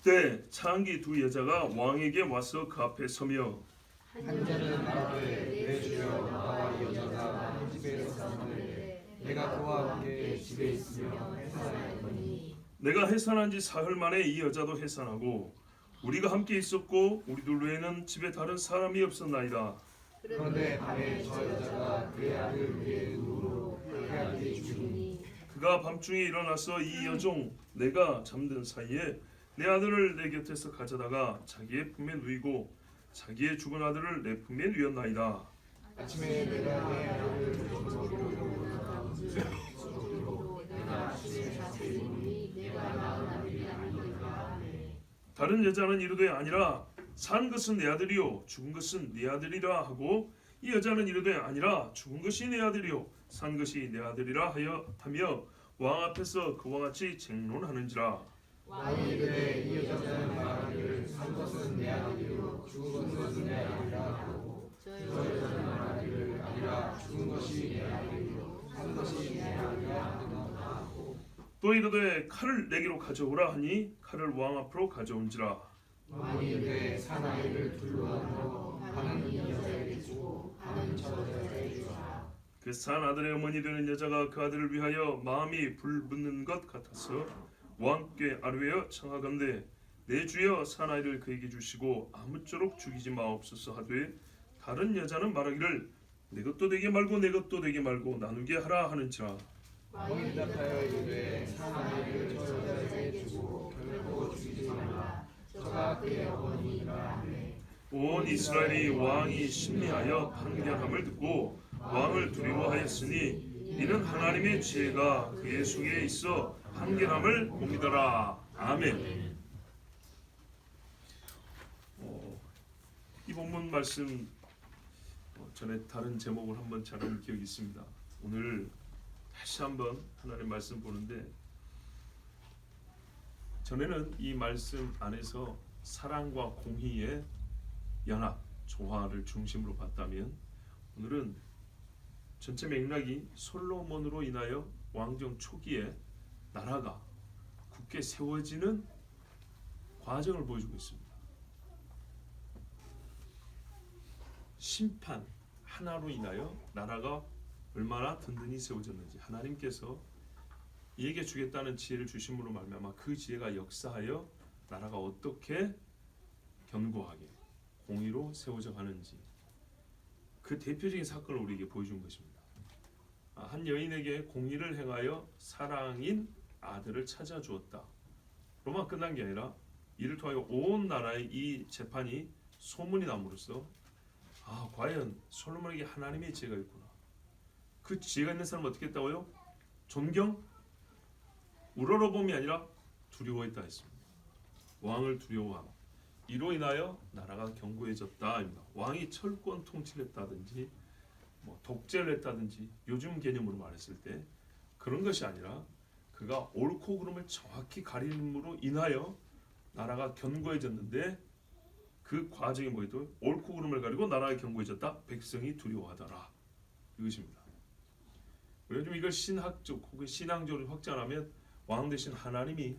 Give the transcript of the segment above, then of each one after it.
그때 창기 두 여자가 왕에게 와서 그 앞에 서며 한 자는 말하되 내 주여 나와 이 여자가 한 집에서 사는데 내가 그와 함께 집에 있으며 해산하였더니 내가 해산한 지 사흘 만에 이 여자도 해산하고 우리가 함께 있었고 우리 둘 외에는 집에 다른 사람이 없었나이다. 그런데 밤에 저 여자가 그의 아들 위에 누워 그의 아들이 죽으니 그가 밤중에 일어나서 이 여종 내가 잠든 사이에 내 아들을 내 곁에서 가져다가 자기의 품에 누이고 자기의 죽은 아들을 내 품에 누였나이다. 아침에 내가 내 아들을 거기로 내가 집에 자세히 보니 내가 낳은 아들이 아니니까 다른 여자는 이르되 아니라 산 것은 내 아들이요 죽은 것은 네 아들이라 하고 이 여자는 이르되 아니라 죽은 것이 내 아들이요 산 것이 내 아들이라 하며 왕 앞에서 그와 같이 쟁론하는지라. 왕이 이르되 이 여자는 말하기를 산 것은 내 아들이요 죽은 것은 내 아들이라 하고 저 여자는 말하기를 아니라 죽은 것이 내 아들이요 산 것이 내 아들이라 하고 또 이르되 칼을 내게로 가져오라 하니 칼을 왕 앞으로 가져온지라. 왕이 이르되 산 아이를 둘러안고 하는 이 여자에게 주고 하는 저 여자에게 주라. 그 산 아들의 어머니 되는 여자가 그 아들을 위하여 마음이 불붙는 것 같아서 왕께 아뢰어 청하건대 내 주여 사나이를 그에게 주시고 아무쪼록 죽이지 마옵소서 하되 다른 여자는 말하기를 내 것도 되게 말고 내 것도 되게 말고 나누게 하라 하는지라. 왕이 대답하여 이르되 사나이를 저 여자에게 주고 결코 죽이지 말라. 저가 그의 어머니라 하매 온 이스라엘이 왕이 심리하여 판결함을 듣고 왕을 두려워하였으니 이는 하나님의 지혜가 그의 속에 있어 판결함을 봅니다라. 아멘. 이 본문 말씀 전에 다른 제목을 한번 잘한 기억이 있습니다. 오늘 다시 한번 하나님 말씀 보는데 전에는 이 말씀 안에서 사랑과 공의의 연합, 조화를 중심으로 봤다면 오늘은 전체 맥락이 솔로몬으로 인하여 왕정 초기에 나라가 굳게 세워지는 과정을 보여주고 있습니다. 심판 하나로 인하여 나라가 얼마나 든든히 세워졌는지 하나님께서 이에게 주겠다는 지혜를 주심으로 말미암아 그 지혜가 역사하여 나라가 어떻게 견고하게 공의로 세워져 가는지 그 대표적인 사건을 우리에게 보여준 것입니다. 한 여인에게 공의를 행하여 사랑인 아들을 찾아주었다. 로만 끝난 게 아니라 이를 통하여 온 나라의 이 재판이 소문이 남으로써 과연 솔로몬에게 하나님의 지혜가 있구나. 그 지혜가 있는 사람은 어떻게 했다고요? 존경? 우러러봄이 아니라 두려워했다 했습니다. 왕을 두려워함. 이로 인하여 나라가 견고해졌다. 왕이 철권 통치를 했다든지 독재를 했다든지 요즘 개념으로 말했을 때 그런 것이 아니라 그가 옳고 그름을 정확히 가림으로 인하여 나라가 견고해졌는데 그 과정이 뭐예요? 옳고 그름을 가리고 나라가 견고해졌다. 백성이 두려워하더라. 이것입니다. 요즘 이걸 신학적 혹은 신앙적으로 확장하면 왕 대신 하나님이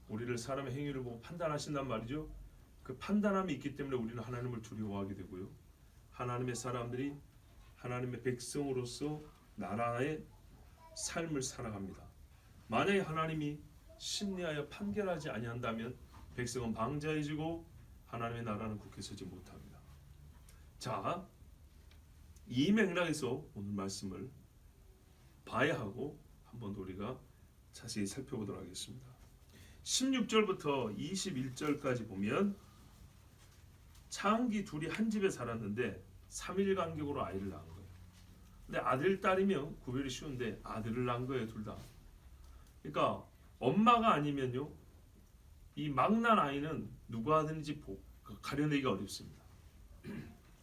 우리를 사람의 행위를 보고 판단하신단 말이죠. 그 판단함이 있기 때문에 우리는 하나님을 두려워하게 되고요. 하나님의 사람들이 하나님의 백성으로서 나라의 삶을 살아갑니다. 만약에 하나님이 심리하여 판결하지 아니한다면 백성은 방자해지고 하나님의 나라는 굳게 서지 못합니다. 자, 이 맥락에서 오늘 말씀을 봐야 하고 한번 우리가 자세히 살펴보도록 하겠습니다. 16절부터 21절까지 보면 창기 둘이 한 집에 살았는데 3일 간격으로 아이를 낳은 거예요. 근데 아들 딸이면 구별이 쉬운데 아들을 낳은 거예요, 둘 다. 그러니까 엄마가 아니면요, 이 막 난 아이는 누가 아들인지 가려내기가 어렵습니다.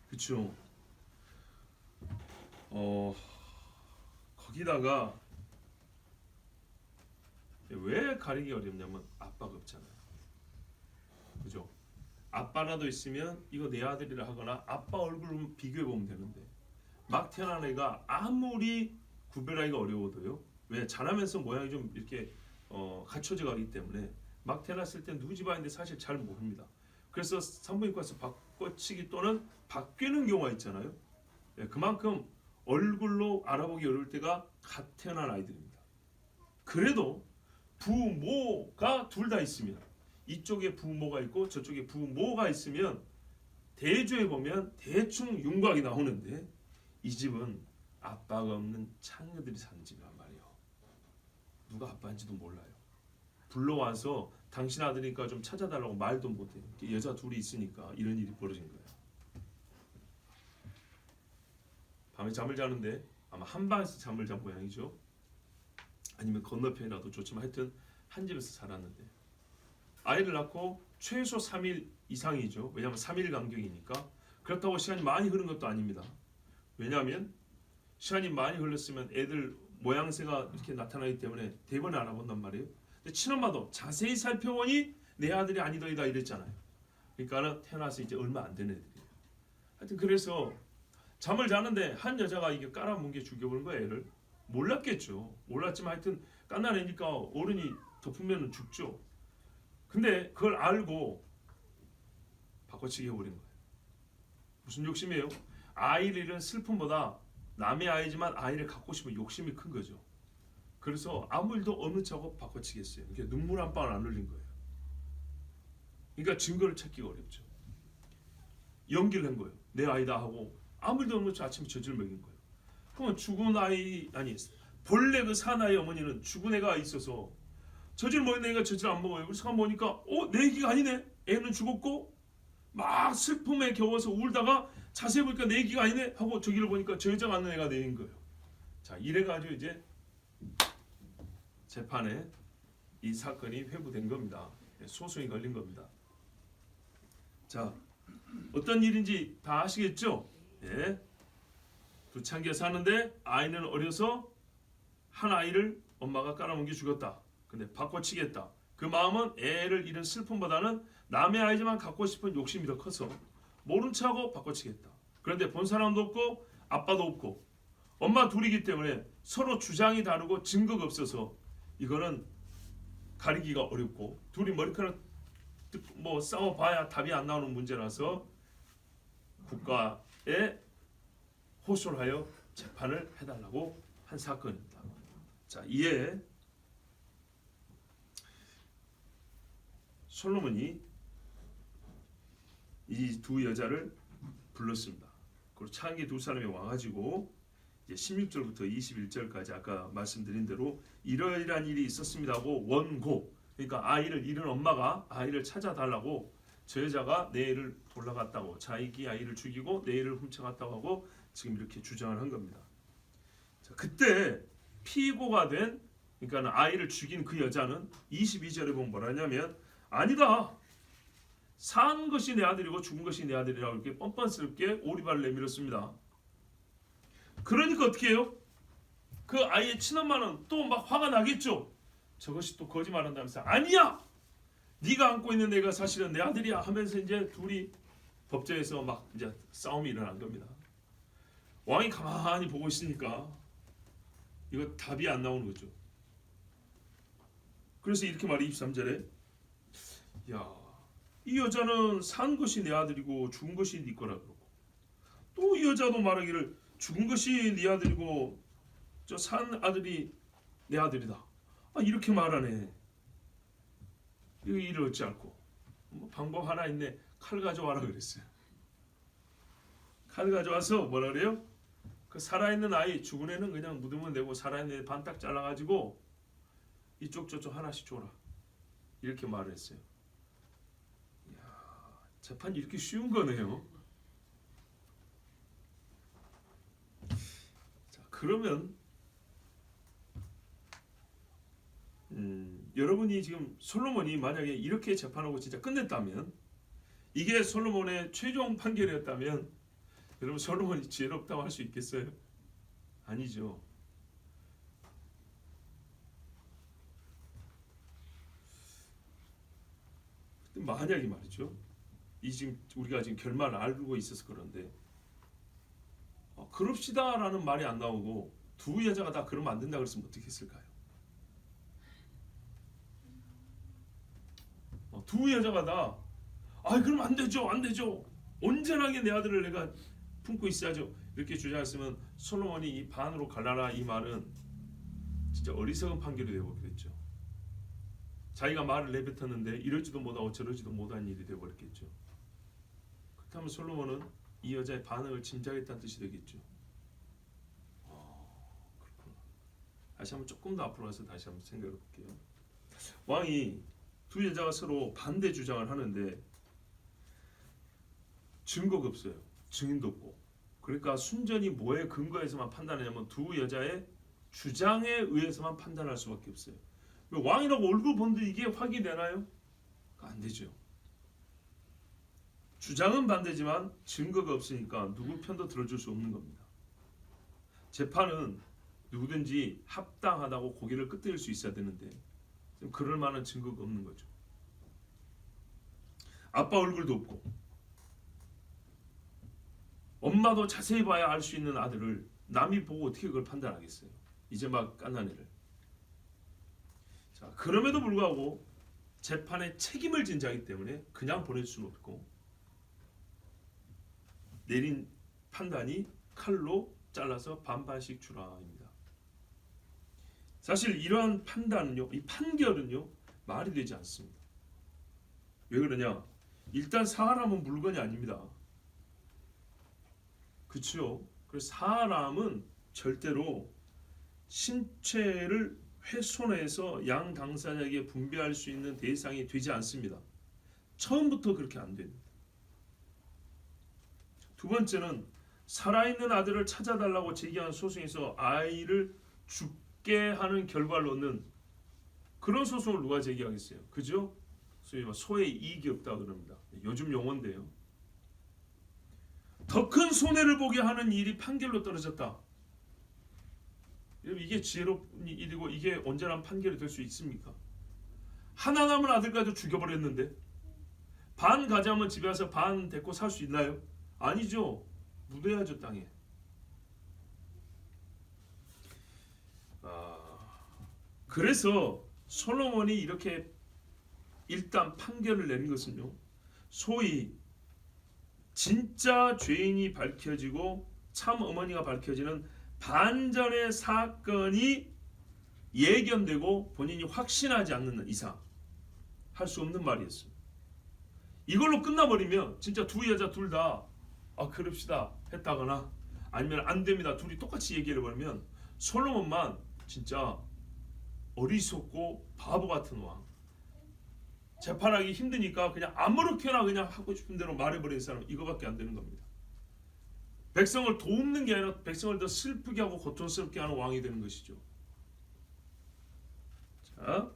그렇죠? 거기다가 왜 가리기 어렵냐면 아빠가 없잖아요. 그죠? 아빠라도 있으면 이거 내 아들이라 하거나 아빠 얼굴 비교해 보면 되는데 막 태어난 애가 아무리 구별하기가 어려워도요. 왜 자라면서 모양이 좀 이렇게 갖춰져 가기 때문에 막 태어났을 때 누구 집안인데 사실 잘 모릅니다. 그래서 산부인과 가서 바꿔치기 또는 바뀌는 경우가 있잖아요. 예, 그만큼 얼굴로 알아보기 어려울 때가 갓 태어난 아이들입니다. 그래도 부모가 둘 다 있으면, 이쪽에 부모가 있고 저쪽에 부모가 있으면 대조해 보면 대충 윤곽이 나오는데, 이 집은 아빠가 없는 창녀들이 사는 집이란 말이에요. 누가 아빠인지도 몰라요. 불러와서 당신 아들이니까 좀 찾아달라고 말도 못해요. 여자 둘이 있으니까 이런 일이 벌어진 거예요. 밤에 잠을 자는데 아마 한 방에서 잠을 잔 모양이죠. 아니면 건너편이라도 좋지만 하여튼 한 집에서 살았는데, 아이를 낳고 최소 3일 이상이죠. 왜냐하면 3일 간격이니까. 그렇다고 시간이 많이 흐른 것도 아닙니다. 왜냐하면 시간이 많이 흘렀으면 애들 모양새가 이렇게 나타나기 때문에 대번에 알아본단 말이에요. 근데 친엄마도 자세히 살펴보니 내 아들이 아니더이다 이랬잖아요. 그러니까는 태어나서 이제 얼마 안 된 애들이에요. 하여튼 그래서 잠을 자는데 한 여자가 이게 깔아뭉개 죽여버린 거예요. 애를. 몰랐겠죠. 몰랐지만 하여튼 깐난 애니까 어른이 덮으면 죽죠. 근데 그걸 알고 바꿔치기 해버린 거예요. 무슨 욕심이에요? 아이를 잃은 슬픔보다 남의 아이지만 아이를 갖고 싶은 욕심이 큰 거죠. 그래서 아무 일도 없는 척하고 바꿔치겠어요. 이게 눈물 한 방울 안 흘린 거예요. 그러니까 증거를 찾기가 어렵죠. 연기를 한 거예요. 내 아이다 하고 아무 일도 없는 척 아침에 젖을 먹인 거예요. 그러면 죽은 아이, 아니 본래 그 산 아이 어머니는 죽은 애가 있어서 젖을 먹인 애가 젖을 안 먹어요. 그래서 보니까 내 얘기가 아니네. 애는 죽었고 막 슬픔에 겨워서 울다가 자세히 보니까 내 얘기가 아니네 하고 저기를 보니까 저 여자가 아는 애가 내인 거예요. 자, 이래가지고 이제 재판에 이 사건이 회부된 겁니다. 소송이 걸린 겁니다. 자, 어떤 일인지 다 아시겠죠? 예. 두 창기가 사는데 아이는 어려서 한 아이를 엄마가 깔아뭉개 죽였다. 근데 바꿔치겠다. 그 마음은 애를 잃은 슬픔보다는 남의 아이지만 갖고 싶은 욕심이 더 커서 모른 척하고 바꿔치겠다. 그런데 본 사람도 없고 아빠도 없고 엄마 둘이기 때문에 서로 주장이 다르고 증거가 없어서 이거는 가리기가 어렵고 둘이 머리카락 뭐 싸워봐야 답이 안 나오는 문제라서 국가에 호소를 하여 재판을 해달라고 한 사건입니다. 자, 이에 솔로몬이 이 두 여자를 불렀습니다. 그리고 창기 두 사람이 와가지고 이제 16절부터 21절까지 아까 말씀드린 대로 이러이러한 일이 있었습니다 하고 원고, 그러니까 아이를 잃은 엄마가 아이를 찾아달라고 저 여자가 내 애를 돌아갔다고, 자기 아이를 죽이고 내 애를 훔쳐갔다고 하고 지금 이렇게 주장을 한 겁니다. 자, 그때 피고가 된, 그러니까 아이를 죽인 그 여자는 22절에 보면 뭐라 하냐면 아니다. 산 것이 내 아들이고 죽은 것이 내 아들이라고 이렇게 뻔뻔스럽게 오리발을 내밀었습니다. 그러니까 어떻게 해요? 그 아이의 친엄마는 또 막 화가 나겠죠. 저것이 또 거짓말한다면서 아니야. 네가 안고 있는 애가 사실은 내 아들이야 하면서 이제 둘이 법정에서 막 이제 싸움이 일어난 겁니다. 왕이 가만히 보고 있으니까 이거 답이 안 나오는 거죠. 그래서 이렇게 말해 23절에 야, 이 여자는 산 것이 내 아들이고 죽은 것이 네 거라 그러고 또 이 여자도 말하기를 죽은 것이 네 아들이고 저 산 아들이 내 아들이다. 이렇게 말하네. 이거 일을 어찌 않고 뭐 방법 하나 있네. 칼 가져와라 그랬어요. 칼 가져와서 뭐라 그래요? 그 살아있는 아이, 죽은 애는 그냥 묻으면 되고 살아있는 애 반딱 잘라가지고 이쪽 저쪽 하나씩 줘라. 이렇게 말을 했어요. 이야, 재판이 이렇게 쉬운 거네요. 자, 그러면 여러분이 지금 솔로몬이 만약에 이렇게 재판하고 진짜 끝냈다면, 이게 솔로몬의 최종 판결이었다면 여러분 솔로몬이 지혜롭다고 할 수 있겠어요? 아니죠. 만약에 말이죠. 이 지금 우리가 지금 결말을 알고 있어서 그런데 그럽시다라는 말이 안 나오고 두 여자가 다 그러면 안 된다 그랬으면 어떻게 했을까요? 두 여자가 다 그럼 안 되죠, 안 되죠. 온전하게 내 아들을 내가 품고 있어야죠. 이렇게 주장했으면 솔로몬이 이 반으로 갈라라 이 말은 진짜 어리석은 판결이 되어버리겠죠. 자기가 말을 내뱉었는데 이러지도 못하고 저러지도 못한 일이 되어버렸겠죠. 그렇다면 솔로몬은 이 여자의 반응을 짐작했다는 뜻이 되겠죠. 그렇구나. 다시 한번 조금 더 앞으로 가서 다시 한번 생각해 볼게요. 왕이 두 여자가 서로 반대 주장을 하는데 증거가 없어요. 증인도 없고. 그러니까 순전히 뭐에 근거해서만 판단하냐면 두 여자의 주장에 의해서만 판단할 수밖에 없어요. 왕이라고 얼굴 보는데 이게 확인되나요? 안 되죠. 주장은 반대지만 증거가 없으니까 누구 편도 들어줄 수 없는 겁니다. 재판은 누구든지 합당하다고 고개를 끄덕일 수 있어야 되는데 지금 그럴 만한 증거가 없는 거죠. 아빠 얼굴도 없고 엄마도 자세히 봐야 알 수 있는 아들을 남이 보고 어떻게 그걸 판단하겠어요. 이제 막 깐난 애를. 자, 그럼에도 불구하고 재판에 책임을 진 자이기 때문에 그냥 보낼 수는 없고 내린 판단이 칼로 잘라서 반반씩 주라입니다. 사실 이러한 판단은요, 이 판결은요 말이 되지 않습니다. 왜 그러냐? 일단 사람은 물건이 아닙니다. 그렇죠? 그래서 사람은 절대로 신체를 훼손해서 양 당사자에게 분배할 수 있는 대상이 되지 않습니다. 처음부터 그렇게 안 됩니다. 두 번째는 살아있는 아들을 찾아달라고 제기한 소송에서 아이를 죽게 하는 결과를 얻는 그런 소송을 누가 제기하겠어요? 그죠? 소위 소의 이익이 없다 그럽니다. 요즘 용어인데요. 더 큰 손해를 보게 하는 일이 판결로 떨어졌다. 이게 지혜로운 일이고 이게 온전한 판결이 될 수 있습니까? 하나 남은 아들까지도 죽여버렸는데 반 가자면 집에 와서 반 데리고 살 수 있나요? 아니죠. 묻어야죠 땅에. 그래서 솔로몬이 이렇게 일단 판결을 내린 것은요, 소위 진짜 죄인이 밝혀지고 참 어머니가 밝혀지는 반전의 사건이 예견되고 본인이 확신하지 않는 이상 할 수 없는 말이었습니다. 이걸로 끝나버리면 진짜 두 여자 둘 다 그럽시다 했다거나 아니면 안 됩니다 둘이 똑같이 얘기해버리면 솔로몬만 진짜 어리석고 바보 같은 왕, 재판하기 힘드니까 그냥 아무렇게나 그냥 하고 싶은 대로 말해버리는 사람, 이거밖에 안 되는 겁니다. 백성을 돕는 게 아니라 백성을 더 슬프게 하고 고통스럽게 하는 왕이 되는 것이죠. 자,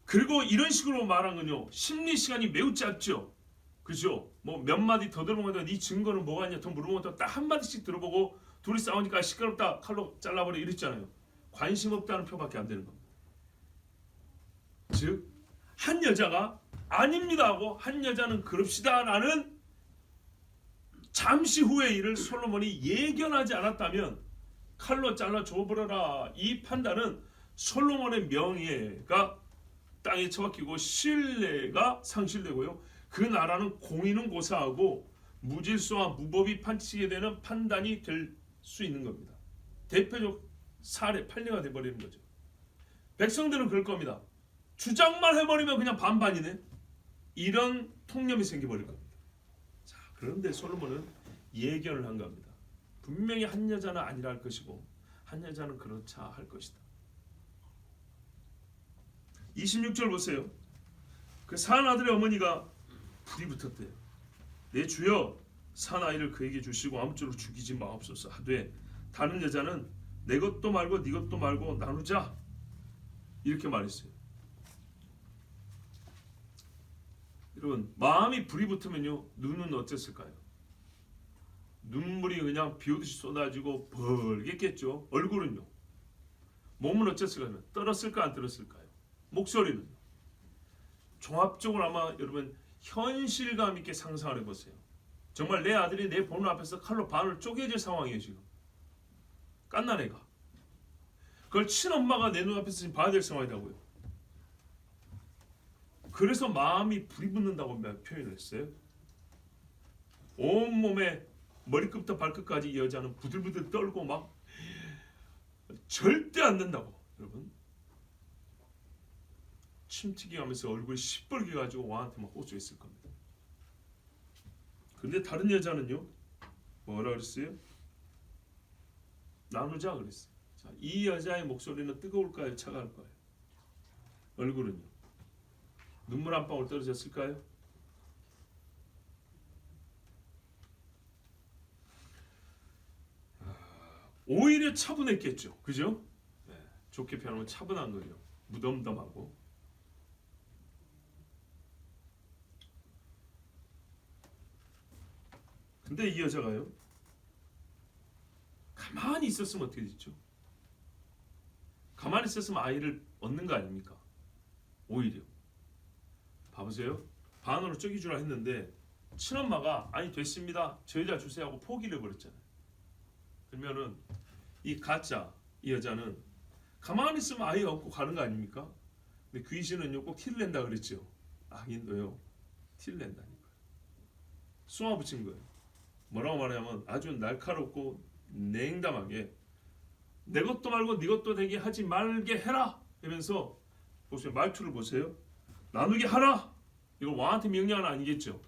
그리고 이런 식으로 말한 건요, 심리 시간이 매우 짧죠. 그죠? 뭐 몇 마디 더 들어보면 네 증거는 뭐가 있냐 더 물어보면 딱 한 마디씩 들어보고 둘이 싸우니까 시끄럽다 칼로 잘라버려 이랬잖아요. 관심 없다는 표밖에 안 되는 겁니다. 즉 한 여자가 아닙니다 하고 한 여자는 그럽시다 라는 잠시 후의 일을 솔로몬이 예견하지 않았다면 칼로 잘라 줘버려라, 이 판단은 솔로몬의 명예가 땅에 처박히고 신뢰가 상실되고요, 그 나라는 공의는 고사하고 무질서와 무법이 판치게 되는 판단이 될 수 있는 겁니다. 대표적 사례 판례가 돼버리는 거죠. 백성들은 그럴 겁니다. 주장만 해버리면 그냥 반반이네, 이런 통념이 생겨버릴 겁니다. 자, 그런데 솔로몬은 예견을 한 겁니다. 분명히 한 여자는 아니라 할 것이고 한 여자는 그렇자 할 것이다. 26절 보세요. 그 산 아들의 어머니가 불이 붙었대요. 내 주여 산 아이를 그에게 주시고 아무쪼록 죽이지 마옵소서 하되 다른 여자는 내 것도 말고 네 것도 말고 나누자, 이렇게 말했어요. 여러분, 마음이 불이 붙으면요 눈은 어땠을까요? 눈물이 그냥 비오듯이 쏟아지고 벌겠겠죠. 얼굴은요, 몸은 어땠을까요? 떨었을까 안 떨었을까요? 목소리는 종합적으로 아마 여러분 현실감 있게 상상을 해보세요. 정말 내 아들이 내 보는 앞에서 칼로 반을 쪼개질 상황이에요. 지금 깐난 애가 그걸 친엄마가 내 눈앞에서 지금 봐야 될 상황이라고요. 그래서 마음이 불이 붙는다고 표현을 했어요. 온몸에 머리끝부터 발끝까지 이 여자는 부들부들 떨고 막 절대 안 된다고. 여러분 침튀기하면서 얼굴이 시뻘게 가지고 왕한테 막 호소했을 겁니다. 근데 다른 여자는요 뭐라 그랬어요? 나누자 그랬어요. 자, 이 여자의 목소리는 뜨거울까요? 차가울까요? 얼굴은요? 눈물 한 방울 떨어졌을까요? 오히려 차분했겠죠. 그죠? 네, 좋게 표현하면 차분한 거죠. 무덤덤하고. 근데 이 여자가요 가만히 있었으면 어떻게 됐죠? 가만히 있었으면 아이를 얻는 거 아닙니까? 오히려 봐보세요. 반으로 쪼개 주라 했는데 친엄마가 아니 됐습니다 저 여자 주세요 하고 포기를 해버렸잖아요. 그러면은 이 가짜 이 여자는 가만히 있으면 아이 얻고 가는 거 아닙니까? 근데 귀신은요 꼭 티를 낸다 그랬죠. 악인도요 티를 낸다니까요. 쏘아붙인 거예요. 뭐라고 말하냐면 아주 날카롭고 냉담하게 내 것도 말고 네 것도 되게 하지 말게 해라 이러면서 보세요. 말투를 보세요. 나누게 하라. 이거 왕한테 명령은 아니겠죠.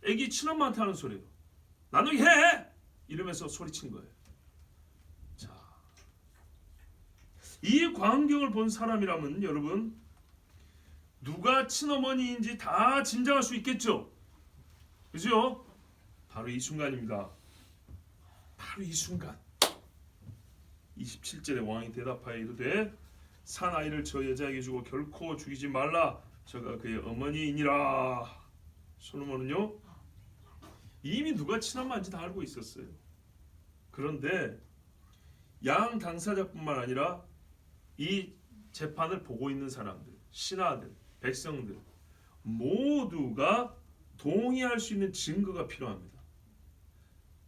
애기 친엄마한테 하는 소리예요. 나누게 해 이러면서 소리친 거예요. 자, 이 광경을 본 사람이라면 여러분 누가 친어머니인지 다 짐작할 수 있겠죠. 그죠? 바로 이 순간입니다. 바로 이 순간 27절에 왕이 대답하여 이르되 산 아이를 저 여자에게 주고 결코 죽이지 말라. 저가 그의 어머니이니라. 솔로몬은요 이미 누가 친엄마인지 다 알고 있었어요. 그런데 양 당사자뿐만 아니라 이 재판을 보고 있는 사람들, 신하들, 백성들 모두가 동의할 수 있는 증거가 필요합니다.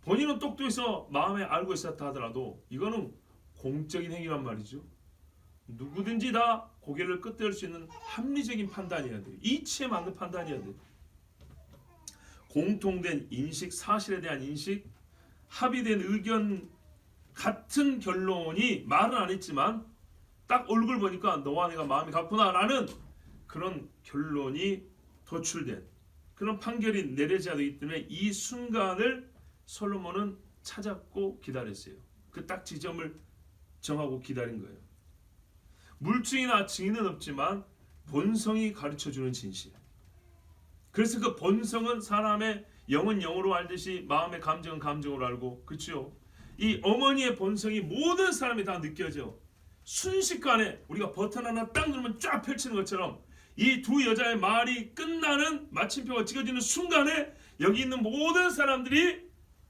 본인은 똑똑해서 마음에 알고 있었다 하더라도 이거는 공적인 행위란 말이죠. 누구든지 다 고개를 끄덕일 수 있는 합리적인 판단이어야 돼요. 이치에 맞는 판단이어야 돼요. 공통된 인식, 사실에 대한 인식, 합의된 의견 같은 결론이 말은 안 했지만 딱 얼굴 보니까 너와 내가 마음이 같구나라는 그런 결론이 도출된 그런 판결이 내려져야 되기 때문에 이 순간을 솔로몬은 찾았고 기다렸어요. 그 딱 지점을 정하고 기다린 거예요. 물증이나 증인은 없지만 본성이 가르쳐주는 진실. 그래서 그 본성은 사람의 영은 영으로 알듯이 마음의 감정은 감정으로 알고, 그렇죠? 이 어머니의 본성이 모든 사람이 다 느껴져. 순식간에 우리가 버튼 하나 딱 누르면 쫙 펼치는 것처럼 이 두 여자의 말이 끝나는 마침표가 찍어지는 순간에 여기 있는 모든 사람들이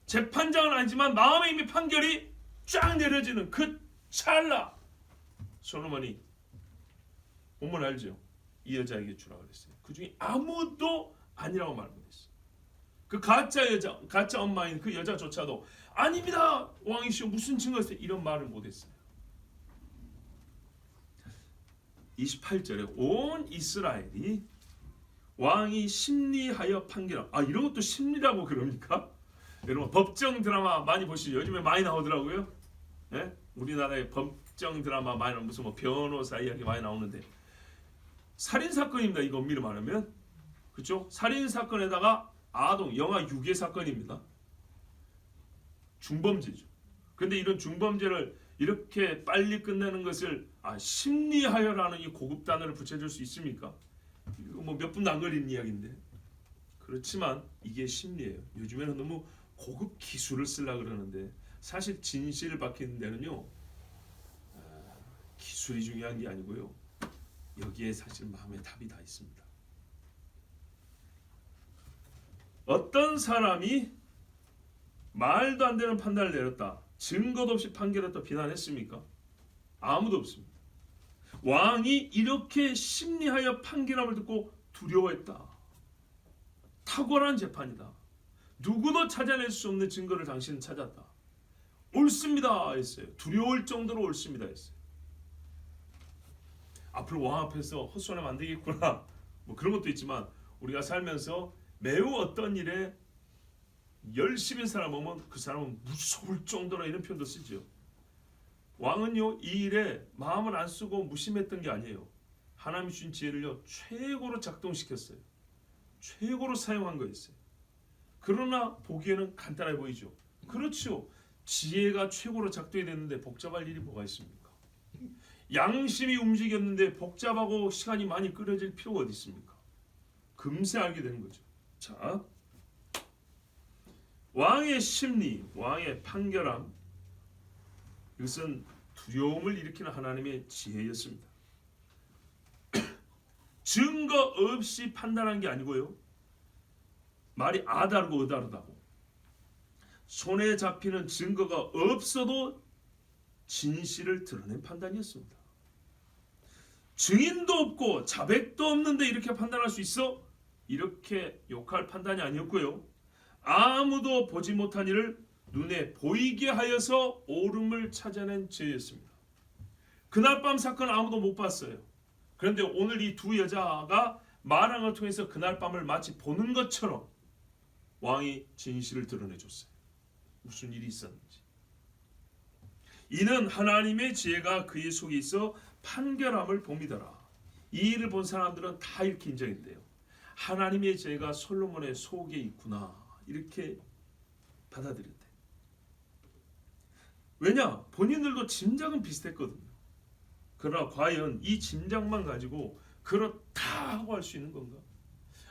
재판장은 아니지만 마음에 이미 판결이 쫙 내려지는 그 찰나 솔로몬이 보면 알죠? 이 여자에게 주라고 그랬어요. 그 중에 아무도 아니라고 말 못했어요. 그 가짜 여자, 가짜 엄마인 그 여자조차도 아닙니다 왕이시여 무슨 증거 있어요? 이런 말을 못했어요. 28절에 온 이스라엘이 왕이 심리하여 판결함. 아 이런 것도 심리라고 그럽니까? 여러분 법정 드라마 많이 보시죠. 요즘에 많이 나오더라고요. 네? 우리나라의 법정 드라마 많이 나오는 무슨 뭐 변호사 이야기 많이 나오는데 살인 사건입니다. 이거 엄밀히 말하면 그렇죠? 살인 사건에다가 아동 영아 유괴 사건입니다. 중범죄죠. 근데 이런 중범죄를 이렇게 빨리 끝내는 것을 심리하여라는 이 고급 단어를 붙여줄 수 있습니까? 이거 뭐 몇 분도 안 걸리는 이야기인데 그렇지만 이게 심리예요. 요즘에는 너무 고급 기술을 쓰려고 그러는데 사실 진실을 밝히는 데는요 기술이 중요한 게 아니고요 여기에 사실 마음의 답이 다 있습니다. 어떤 사람이 말도 안 되는 판단을 내렸다, 증거도 없이 판결했다 비난했습니까? 아무도 없습니다. 왕이 이렇게 심리하여 판결함을 듣고 두려워했다. 탁월한 재판이다. 누구도 찾아낼 수 없는 증거를 당신은 찾았다. 옳습니다 했어요. 두려울 정도로 옳습니다 했어요. 앞으로 왕 앞에서 헛소리하면 안 되겠구나 뭐 그런 것도 있지만 우리가 살면서 매우 어떤 일에 열심인 사람 보면 그 사람은 무서울 정도로 이런 표현도 쓰죠. 왕은요 이 일에 마음을 안 쓰고 무심했던 게 아니에요. 하나님이 주신 지혜를요 최고로 작동시켰어요. 최고로 사용한 거였어요. 그러나 보기에는 간단해 보이죠. 그렇죠. 지혜가 최고로 작동이 됐는데 복잡할 일이 뭐가 있습니까? 양심이 움직였는데 복잡하고 시간이 많이 끌어질 필요가 어디 있습니까? 금세 알게 되는 거죠. 자, 왕의 심리, 왕의 판결함, 이것은 두려움을 일으키는 하나님의 지혜였습니다. 증거 없이 판단한 게 아니고요. 말이 아다르고 어다르다고. 손에 잡히는 증거가 없어도 진실을 드러낸 판단이었습니다. 증인도 없고 자백도 없는데 이렇게 판단할 수 있어? 이렇게 욕할 판단이 아니었고요. 아무도 보지 못한 일을 눈에 보이게 하여서 옳음을 찾아낸 죄였습니다. 그날 밤 사건 아무도 못 봤어요. 그런데 오늘 이 두 여자가 마랑을 통해서 그날 밤을 마치 보는 것처럼 왕이 진실을 드러내줬어요. 무슨 일이 있었는지. 이는 하나님의 지혜가 그의 속에 있어 판결함을 봅니다라. 이 일을 본 사람들은 다 이렇게 인정했대요. 하나님의 지혜가 솔로몬의 속에 있구나. 이렇게 받아들였대. 왜냐? 본인들도 짐작은 비슷했거든요. 그러나 과연 이 짐작만 가지고 그렇다 하고 할 수 있는 건가?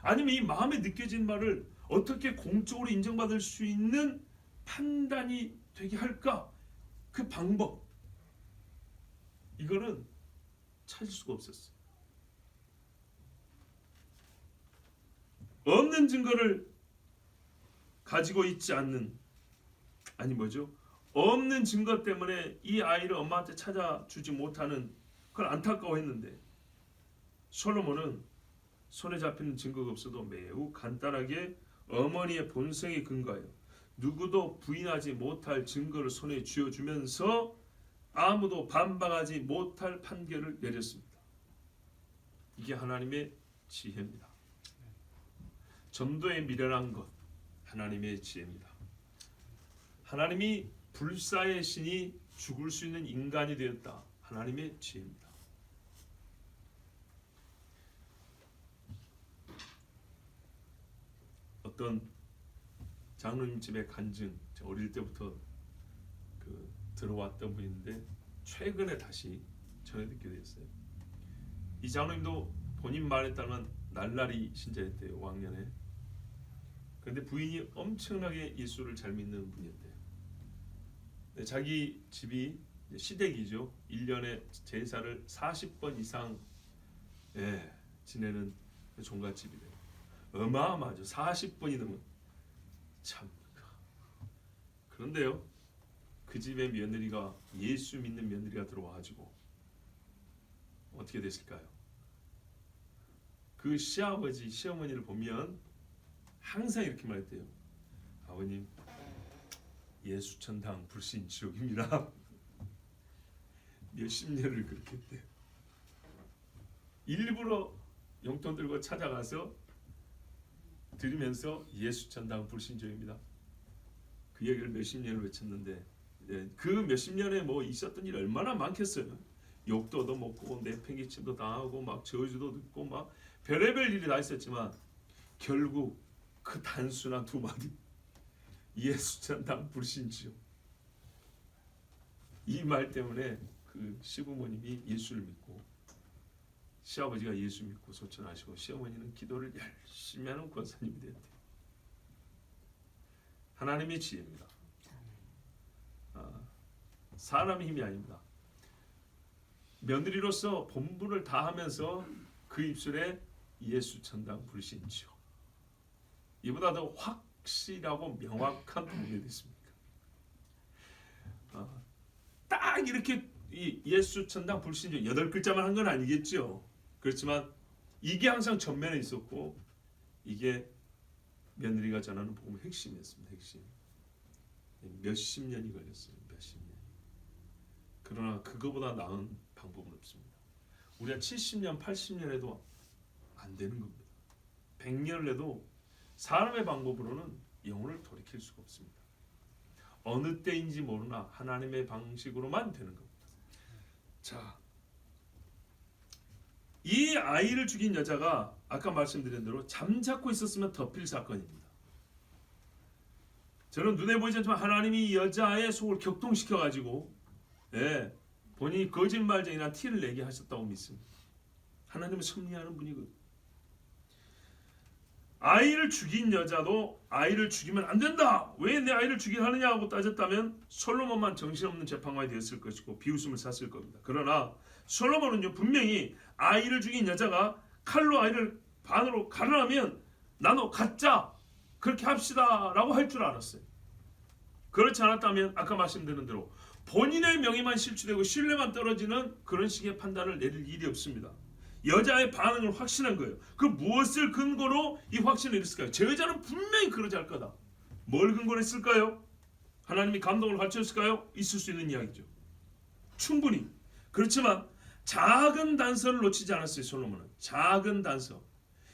아니면 이 마음에 느껴진 말을 어떻게 공적으로 인정받을 수 있는 판단이 되게 할까? 그 방법, 이거는 찾을 수가 없었어요. 없는 증거를 가지고 있지 않는, 아니 뭐죠? 없는 증거 때문에 이 아이를 엄마한테 찾아주지 못하는 그걸 안타까워했는데, 솔로몬은 손에 잡히는 증거가 없어도 매우 간단하게 어머니의 본성에 근거하여 누구도 부인하지 못할 증거를 손에 쥐어주면서 아무도 반박하지 못할 판결을 내렸습니다. 이게 하나님의 지혜입니다. 전도에 미련한 것, 하나님의 지혜입니다. 하나님이 불사의 신이 죽을 수 있는 인간이 되었다. 하나님의 지혜입니다. 어떤 장로님 집에 간증, 어릴 때부터 들어왔던 분인데 최근에 다시 전해 듣게 됐어요. 이 장로님도 본인 말에 따르면 날라리 신자였대요. 왕년에. 그런데 부인이 엄청나게 예수를 잘 믿는 분이었대요. 자기 집이 시댁이죠. 1년에 제사를 40번 이상 지내는 종갓집이래요. 어마어마하죠. 40번이 넘은. 참. 그런데요, 그 집에 며느리가 예수 믿는 며느리가 들어와가지고 어떻게 됐을까요? 그 시아버지 시어머니를 보면 항상 이렇게 말했대요. 아버님, 예수천당 불신 지옥입니다. 몇십 년을 그렇게 했대요. 일부러 용돈 들고 찾아가서 들으면서 예수천당 불신 지옥입니다. 그 얘기를 몇십 년을 외쳤는데 그 몇십 년에 뭐 있었던 일 얼마나 많겠어요. 욕도 얻어먹고 내팽개침도 당하고 막 저주도 듣고 막 별의별 일이 다 있었지만 결국 그 단순한 두 마디, 예수천당 불신지요. 이 말 때문에 그 시부모님이 예수를 믿고 시아버지가 예수 믿고 소천하시고 시어머니는 기도를 열심히 하는 권사님이 됐대요. 하나님의 지혜입니다. 사람의 힘이 아닙니다. 며느리로서 본분을 다하면서 그 입술에 예수천당 불신지요. 이보다 더 확실하고 명확한 부분이 됐습니까? 딱 이렇게 이 예수천당 불신지요 8글자만 한 건 아니겠죠. 그렇지만 이게 항상 전면에 있었고 이게 며느리가 전하는 복음의 핵심이었습니다. 핵심. 몇십 년이 걸렸어요. 몇십 년. 그러나 그거보다 나은 방법은 없습니다. 우리가 70년, 80년에도 안 되는 겁니다. 100년을 해도 사람의 방법으로는 영혼을 돌이킬 수가 없습니다. 어느 때인지 모르나 하나님의 방식으로만 되는 겁니다. 자, 이 아이를 죽인 여자가 아까 말씀드린 대로 잠자코 있었으면 덮일 사건입니다. 저는 눈에 보이지 않지만 하나님이 이 여자의 속을 격동시켜가지고 본인이 거짓말쟁이란 티를 내게 하셨다고 믿습니다. 하나님은 섭리하는 분이거든요. 아이를 죽인 여자도 아이를 죽이면 안 된다. 왜 내 아이를 죽이려 하느냐 하고 따졌다면 솔로몬만 정신없는 재판관이 되었을 것이고 비웃음을 샀을 겁니다. 그러나 솔로몬은요 분명히 아이를 죽인 여자가 칼로 아이를 반으로 가르라면 나눠 갖자 그렇게 합시다 라고 할 줄 알았어요. 그렇지 않았다면 아까 말씀드린 대로 본인의 명예만 실추되고 신뢰만 떨어지는 그런 식의 판단을 내릴 일이 없습니다. 여자의 반응을 확신한 거예요. 그 무엇을 근거로 이 확신을 했을까요? 제 여자는 분명히 그러지 않을 거다. 뭘 근거로 했을까요? 하나님이 감동을 가르쳤을까요? 있을 수 있는 이야기죠. 충분히. 그렇지만 작은 단서를 놓치지 않았어요. 솔로몬은. 작은 단서.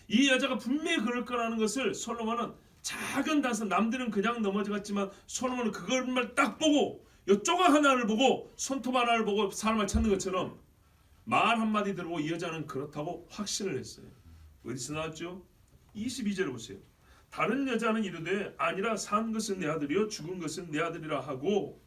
이 여자가 분명히 그럴 거라는 것을 솔로몬은 작은 단서, 남들은 그냥 넘어갔지만 솔로몬은 그것만 딱 보고 요 조각 하나를 보고 손톱 하나를 보고 사람을 찾는 것처럼 말 한마디 들어보고 이 여자는 그렇다고 확신을 했어요. 어디서 나왔죠? 22절을 보세요. 다른 여자는 이르되 아니라 산 것은 내 아들이요 죽은 것은 내 아들이라 하고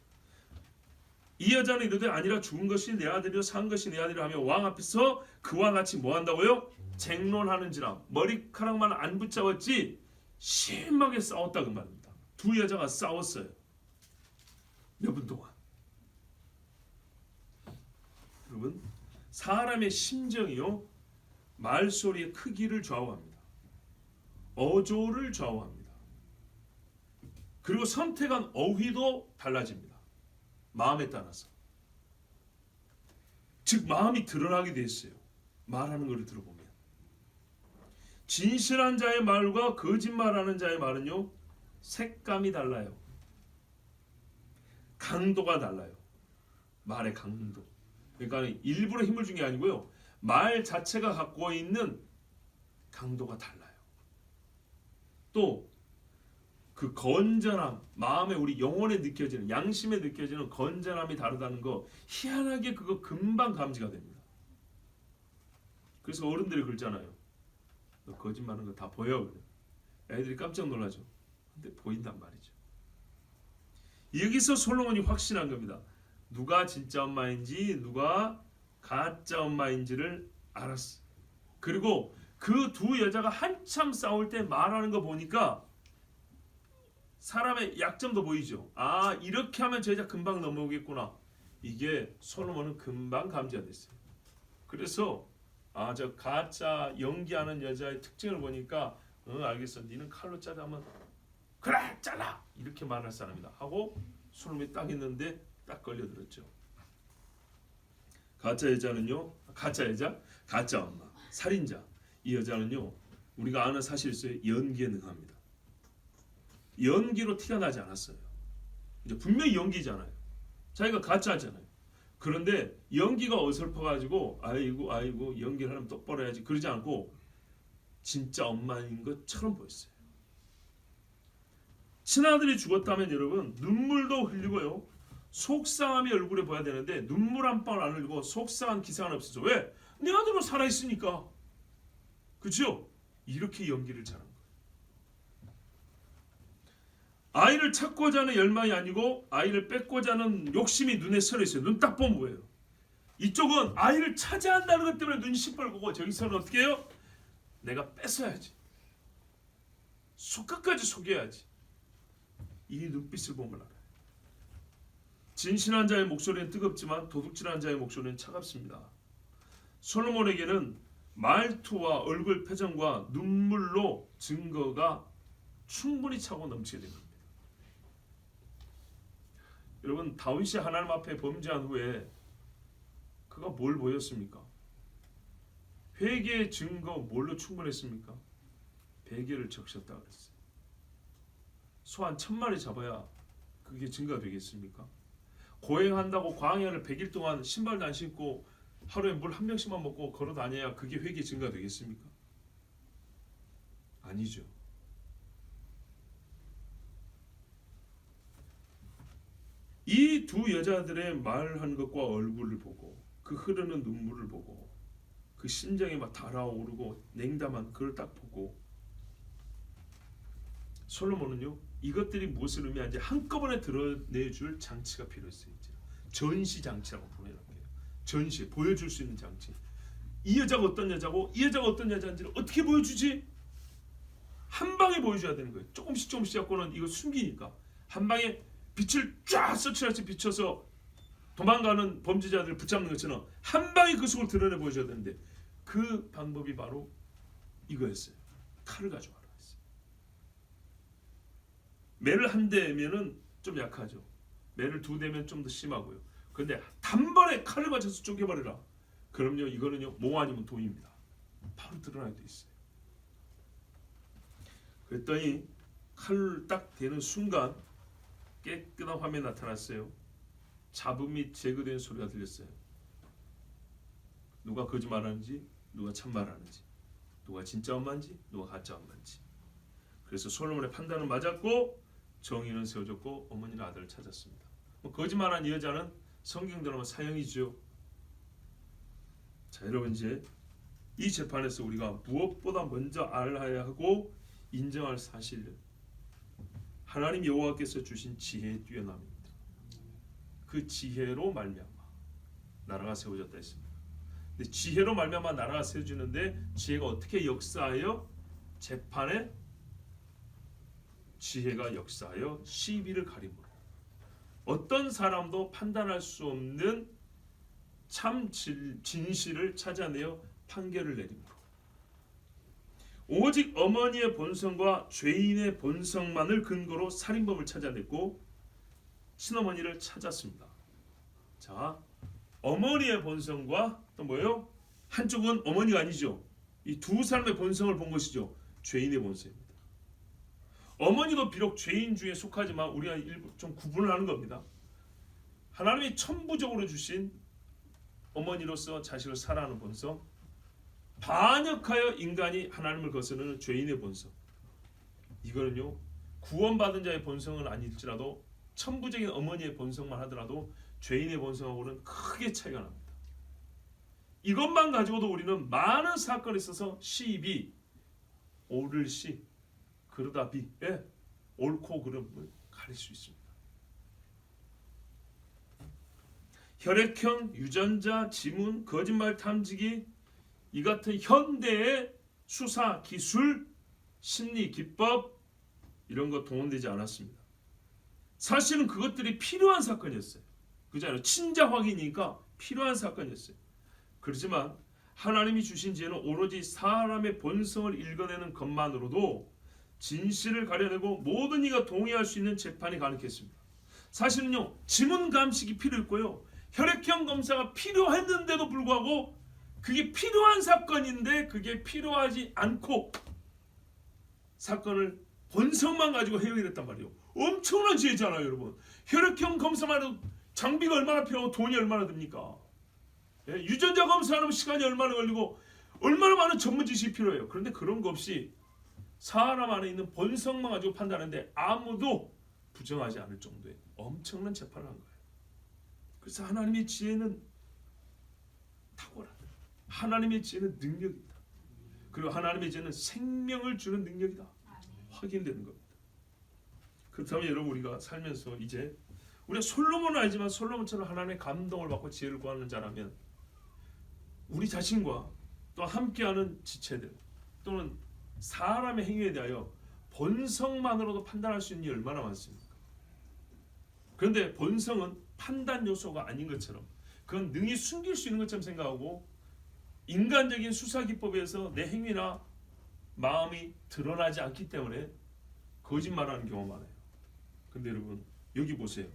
이 여자는 이르되 아니라 죽은 것이 내 아들이요 산 것이 내 아들이라 하며 왕 앞에서 그와 같이 뭐 한다고요? 쟁론하는지라. 머리카락만 안 붙잡았지 심하게 싸웠다 그 말입니다. 두 여자가 싸웠어요. 몇 분 동안. 여러분 사람의 심정이요 말소리의 크기를 좌우합니다. 어조를 좌우합니다. 그리고 선택한 어휘도 달라집니다. 마음에 따라서. 즉 마음이 드러나게 돼 있어요. 말하는 것을 들어보면. 진실한 자의 말과 거짓말하는 자의 말은요 색감이 달라요. 강도가 달라요. 말의 강도. 그러니까 일부러 힘을 준 게 아니고요. 말 자체가 갖고 있는 강도가 달라요. 또 그 건전함, 마음에 우리 영혼에 느껴지는 양심에 느껴지는 건전함이 다르다는 거 희한하게 그거 금방 감지가 됩니다. 그래서 어른들이 그러잖아요. 너 거짓말하는 거 다 보여. 애들이 깜짝 놀라죠. 근데 보인단 말이죠. 여기서 솔로몬이 확신한 겁니다. 누가 진짜 엄마인지 누가 가짜 엄마인지를 알았어. 그리고 그 두 여자가 한참 싸울 때 말하는 거 보니까 사람의 약점도 보이죠. 아 이렇게 하면 저 여자 금방 넘어오겠구나. 이게 솔로몬은 금방 감지가 됐어요. 그래서 아 저 가짜 연기하는 여자의 특징을 보니까 알겠어. 니는 칼로 자르면 그래 잘라 이렇게 말할 사람이다 하고 솔로몬이 딱 했는데 딱 걸려들었죠. 가짜 여자는요, 가짜 여자, 가짜 엄마, 살인자. 이 여자는요, 우리가 아는 사실이 있어요. 연기에 능합니다. 연기로 티가 나지 않았어요. 이제 분명히 연기잖아요. 자기가 가짜잖아요. 그런데 연기가 어설퍼가지고 아이고 연기를 하면 똑바로 해야지 그러지 않고 진짜 엄마인 것처럼 보였어요. 친아들이 죽었다면 여러분 눈물도 흘리고요. 속상함이 얼굴에 보여야 되는데 눈물 한 방울 안 흘리고 속상한 기색은 없었죠. 왜? 내 아들은 살아있으니까. 그렇죠? 이렇게 연기를 잘한 거예요. 아이를 찾고자 하는 열망이 아니고 아이를 뺏고자 하는 욕심이 눈에 서려 있어요. 눈 딱 보면 뭐예요? 이쪽은 아이를 찾아야 한다는 것 때문에 눈이 시뻘겋고 저기서는 어떻게 해요? 내가 뺏어야지. 끝까지 속여야지. 이 눈빛을 보면 알아요. 진실한 자의 목소리는 뜨겁지만 도둑질한 자의 목소리는 차갑습니다. 솔로몬에게는 말투와 얼굴 표정과 눈물로 증거가 충분히 차고 넘치게 된 겁니다. 여러분 다윗이 하나님 앞에 범죄한 후에 그가 뭘 보였습니까? 회개의 증거 뭘로 충분했습니까? 베개를 적셨다 그랬어요. 소 한 1000마리 잡아야 그게 증거가 되겠습니까? 고행한다고 광야를 100일 동안 신발도 안 신고 하루에 물 한 병씩만 먹고 걸어 다녀야 그게 회개 증거가 되겠습니까? 아니죠. 이 두 여자들의 말한 것과 얼굴을 보고 그 흐르는 눈물을 보고 그 심장이 막 달아오르고 냉담한 그걸 딱 보고 솔로몬은요 이것들이 무엇을 의미하는지 한꺼번에 드러내줄 장치가 필요했어요. 이제 전시 장치라고 표현할게요. 전시 보여줄 수 있는 장치. 이 여자가 어떤 여자고 이 여자가 어떤 여자인지를 어떻게 보여주지? 한 방에 보여줘야 되는 거예요. 조금씩 갖고는 이거 숨기니까 한 방에 빛을 쫙 서치같이 비춰서 도망가는 범죄자들을 붙잡는 것처럼 한 방에 그 속을 드러내 보여줘야 되는데 그 방법이 바로 이거였어요. 칼을 가져와라 했어요. 매를 한 대면은 좀 약하죠. 매를 두 대면 좀 더 심하고요. 그런데 단번에 칼을 맞춰서 쪼개버려라. 그럼요 이거는요 모 아니면 도입니다. 바로 드러나게 돼 있어요. 그랬더니 칼을 딱 대는 순간 깨끗한 화면이 나타났어요. 잡음이 제거된 소리가 들렸어요. 누가 거짓말하는지 누가 참말하는지 누가 진짜 엄마인지 누가 가짜 엄마인지. 그래서 솔로몬의 판단은 맞았고 정의는 세워졌고 어머니는 아들을 찾았습니다. 거짓말한 이 여자는 성경대로 사형이죠. 자 여러분 이제 이 재판에서 우리가 무엇보다 먼저 알아야 하고 인정할 사실은 하나님 여호와께서 주신 지혜의 뛰어남입니다. 그 지혜로 말미암아 나라가 세워졌다 했습니다. 근데 지혜로 말미암아 나라가 세워지는데 지혜가 어떻게 역사하여 재판에 지혜가 역사하여 시비를 가림으로 어떤 사람도 판단할 수 없는 참 진실을 찾아내어 판결을 내림으로 오직 어머니의 본성과 죄인의 본성만을 근거로 살인범을 찾아냈고 친어머니를 찾았습니다. 자, 어머니의 본성과 또 뭐예요? 한쪽은 어머니가 아니죠. 이 두 사람의 본성을 본 것이죠. 죄인의 본성입니다. 어머니도 비록 죄인 중에 속하지만 우리가 일부 좀 구분을 하는 겁니다. 하나님이 천부적으로 주신 어머니로서 자식을 사랑하는 본성, 반역하여 인간이 하나님을 거스르는 죄인의 본성. 이거는요 구원받은 자의 본성은 아닐지라도 천부적인 어머니의 본성만 하더라도 죄인의 본성하고는 크게 차이가 납니다. 이것만 가지고도 우리는 많은 사건에 있어서 시비, 옳을 시, 그르다 비에 옳고 그름을 가릴 수 있습니다. 혈액형, 유전자, 지문, 거짓말 탐지기 이 같은 현대의 수사, 기술, 심리, 기법 이런 거 동원되지 않았습니다. 사실은 그것들이 필요한 사건이었어요. 그잖아요. 친자 확인이니까 필요한 사건이었어요. 그렇지만 하나님이 주신 지혜는 오로지 사람의 본성을 읽어내는 것만으로도 진실을 가려내고 모든 이가 동의할 수 있는 재판이 가능했습니다. 사실은요 지문 감식이 필요했고요 혈액형 검사가 필요했는데도 불구하고 그게 필요한 사건인데 그게 필요하지 않고 사건을 본성만 가지고 해결했단 말이에요. 엄청난 지혜잖아요 여러분. 혈액형 검사만 해도 장비가 얼마나 필요하고 돈이 얼마나 듭니까? 예? 유전자 검사하면 시간이 얼마나 걸리고 얼마나 많은 전문 지식이 필요해요. 그런데 그런 거 없이 사람 안에 있는 본성만 가지고 판단하는데 아무도 부정하지 않을 정도의 엄청난 재판을 한 거예요. 그래서 하나님의 지혜는 탁월하다. 하나님의 지혜는 능력이다. 그리고 하나님의 지혜는 생명을 주는 능력이다. 확인되는 겁니다. 그렇다면 여러분 우리가 살면서 이제 우리가 솔로몬은 알지만 솔로몬처럼 하나님의 감동을 받고 지혜를 구하는 자라면 우리 자신과 또 함께하는 지체들 또는 사람의 행위에 대하여 본성만으로도 판단할 수 있는 일이 얼마나 많습니까? 그런데 본성은 판단 요소가 아닌 것처럼 그건 능히 숨길 수 있는 것처럼 생각하고 인간적인 수사 기법에서 내 행위나 마음이 드러나지 않기 때문에 거짓말하는 경우가 많아요. 근데 여러분 여기 보세요.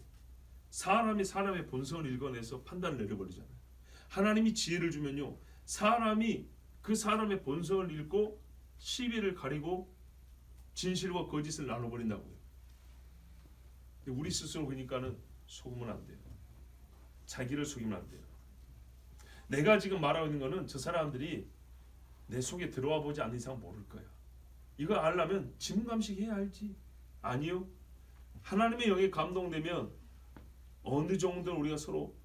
사람이 사람의 본성을 읽어내서 판단을 내려버리잖아요. 하나님이 지혜를 주면요 사람이 그 사람의 본성을 읽고 시비를 가리고 진실과 거짓을 나눠버린다고요. 근데 우리 스스로 그러니까는 속으면 안 돼요. 자기를 속이면 안 돼요. 내가 지금 말하고 있는 거는 저 사람들이 내 속에 들어와 보지 않는 이상 모를 거야. 이거 알려면 지문감식해야 알지. 아니요. 하나님의 영에 감동되면 어느 정도 우리가 서로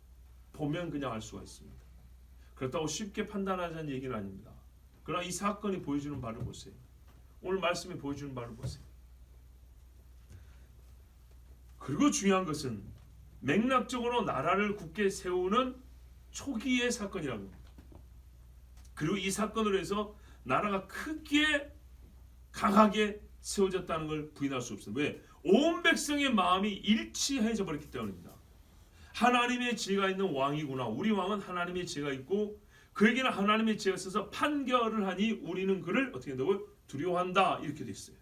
보면 그냥 알 수가 있습니다. 그렇다고 쉽게 판단하자는 얘기는 아닙니다. 그러나 이 사건이 보여주는 바를 보세요. 오늘 말씀이 보여주는 바를 보세요. 그리고 중요한 것은 맥락적으로 나라를 굳게 세우는 초기의 사건이라고 합니다. 그리고 이 사건으로 해서 나라가 크게 강하게 세워졌다는 걸 부인할 수 없습니다. 왜? 온 백성의 마음이 일치해져 버렸기 때문입니다. 하나님의 지혜가 있는 왕이구나. 우리 왕은 하나님의 지혜가 있고 그에게는 하나님의 지혜가 있어서 판결을 하니 우리는 그를 어떻게 한다고요? 두려워한다. 이렇게 돼 있어요.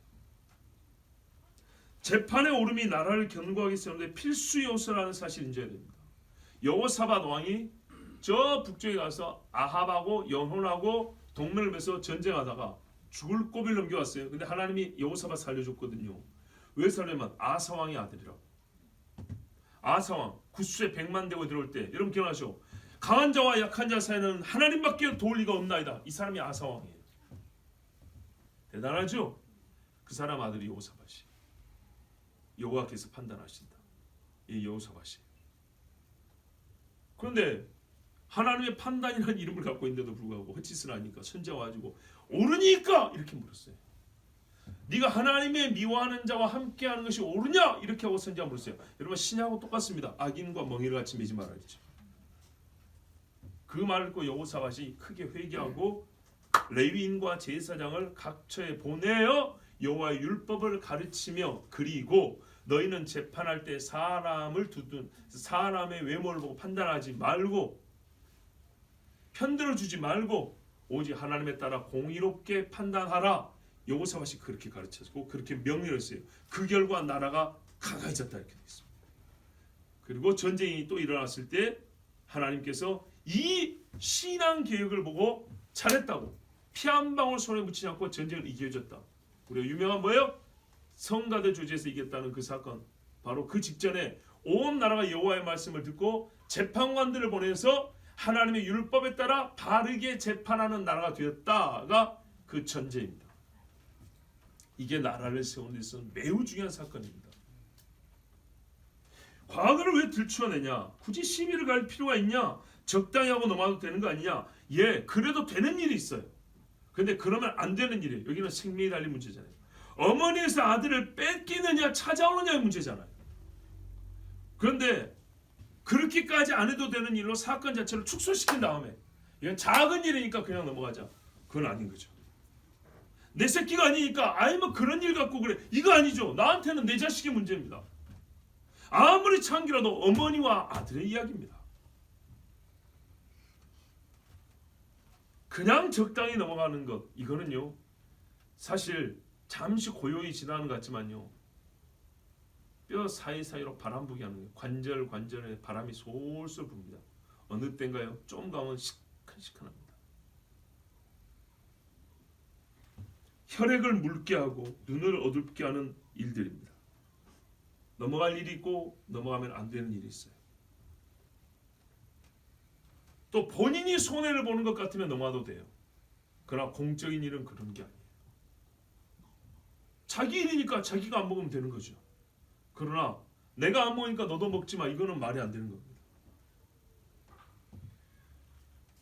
재판의 오름이 나라를 견고하게 세우는데 필수 요소라는 사실을 인정해야 됩니다. 여호사밧 왕이 저 북쪽에 가서 아합하고 여혼하고 동맹을 맺어서 전쟁하다가 죽을 고비를 넘겨왔어요. 근데 하나님이 여호사밧 살려줬거든요. 왜 살려면 아사 왕의 아들이라고. 아사 왕 구수에 100만 대고 들어올 때 여러분 기억나시죠? 강한 자와 약한 자 사이에는 하나님밖에 도울 리가 없나이다. 이 사람이 아사 왕이에요. 대단하죠? 그 사람 아들이 여호사밧이. 여호와께서 판단하신다. 이 여호사밧이. 그런데 하나님의 판단이라는 이름을 갖고 있는데도 불구하고 헛짓을 하니까 선지자 와가지고 옳으니까 이렇게 물었어요. 네가 하나님의 미워하는 자와 함께하는 것이 옳으냐? 이렇게 하고 선지자가 물었어요. 여러분 신하고 똑같습니다. 악인과 멍에를 같이 매지 말아야죠. 그 말을 듣고 여호사밧이 크게 회개하고 레위인과 제사장을 각처에 보내어 여호와의 율법을 가르치며 그리고 너희는 재판할 때 사람의 외모를 보고 판단하지 말고 편들어 주지 말고 오직 하나님에 따라 공의롭게 판단하라. 여호사밧이 그렇게 가르쳤고 그렇게 명령을 했어요. 그 결과 나라가 강해졌다 이렇게 되어 있습니다. 그리고 전쟁이 또 일어났을 때 하나님께서 이 신앙 계획을 보고 잘했다고 피 한 방울 손에 묻히지 않고 전쟁을 이겨줬다. 우리가 유명한 뭐예요? 성가대 조지에서 이겼다는 그 사건. 바로 그 직전에 온 나라가 여호와의 말씀을 듣고 재판관들을 보내서 하나님의 율법에 따라 바르게 재판하는 나라가 되었다가 그 전제입니다. 이게 나라를 세우는 데 있어서 매우 중요한 사건입니다. 과거를 왜 들추어내냐? 굳이 시비를 갈 필요가 있냐? 적당히 하고 넘어가도 되는 거 아니냐? 예, 그래도 되는 일이 있어요. 근데 그러면 안 되는 일이에요. 여기는 생명이 달린 문제잖아요. 어머니에서 아들을 뺏기느냐 찾아오느냐의 문제잖아요. 그런데 그렇게까지 안 해도 되는 일로 사건 자체를 축소시킨 다음에 이건 작은 일이니까 그냥 넘어가자. 그건 아닌 거죠. 내 새끼가 아니니까 아이 뭐 그런 일 갖고 그래. 이거 아니죠. 나한테는 내 자식의 문제입니다. 아무리 창기라도 어머니와 아들의 이야기입니다. 그냥 적당히 넘어가는 것 이거는요. 사실 잠시 고요히 지나는 것 같지만요. 뼈 사이사이로 바람 불게 하는 거예요. 관절에 바람이 솔솔 붑니다. 어느 때인가요? 좀 가면 시큰시큰합니다. 혈액을 묽게 하고 눈을 어둡게 하는 일들입니다. 넘어갈 일이 있고 넘어가면 안 되는 일이 있어요. 또 본인이 손해를 보는 것 같으면 넘어가도 돼요. 그러나 공적인 일은 그런 게 아니에요. 자기 일이니까 자기가 안 먹으면 되는 거죠. 그러나 내가 안 먹으니까 너도 먹지 마. 이거는 말이 안 되는 겁니다.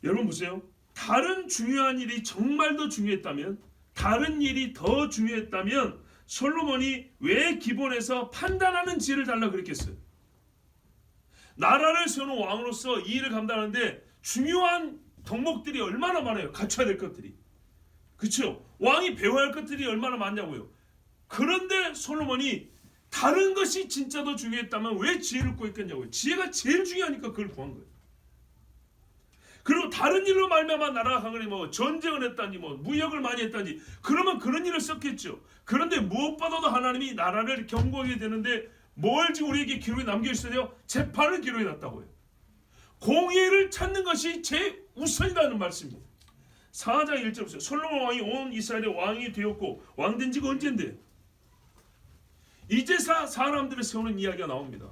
여러분 보세요. 다른 중요한 일이 정말 더 중요했다면 다른 일이 더 중요했다면 솔로몬이 왜 기본에서 판단하는 지혜를 달라 그랬겠어요? 나라를 세우는 왕으로서 이 일을 감당하는데 중요한 덕목들이 얼마나 많아요. 갖춰야 될 것들이. 그렇죠? 왕이 배워야 할 것들이 얼마나 많냐고요. 그런데 솔로몬이 다른 것이 진짜 더 중요했다면 왜 지혜를 구했겠냐고요. 지혜가 제일 중요하니까 그걸 구한 거예요. 그리고 다른 일로 말미암아 나라가 강하니 뭐 전쟁을 했다니 뭐 무역을 많이 했다니 그러면 그런 일을 썼겠죠. 그런데 무엇보다도 하나님이 나라를 경고하게 되는데 뭘 지금 우리에게 기록에 남겨주세요? 재판을 기록해 놨다고요. 공의를 찾는 것이 제우선이라는 말씀입니다. 4장 1절 보세요. 솔로몬 왕이 온 이스라엘의 왕이 되었고 왕된 지가 언젠데? 이제사 사람들을 세우는 이야기가 나옵니다.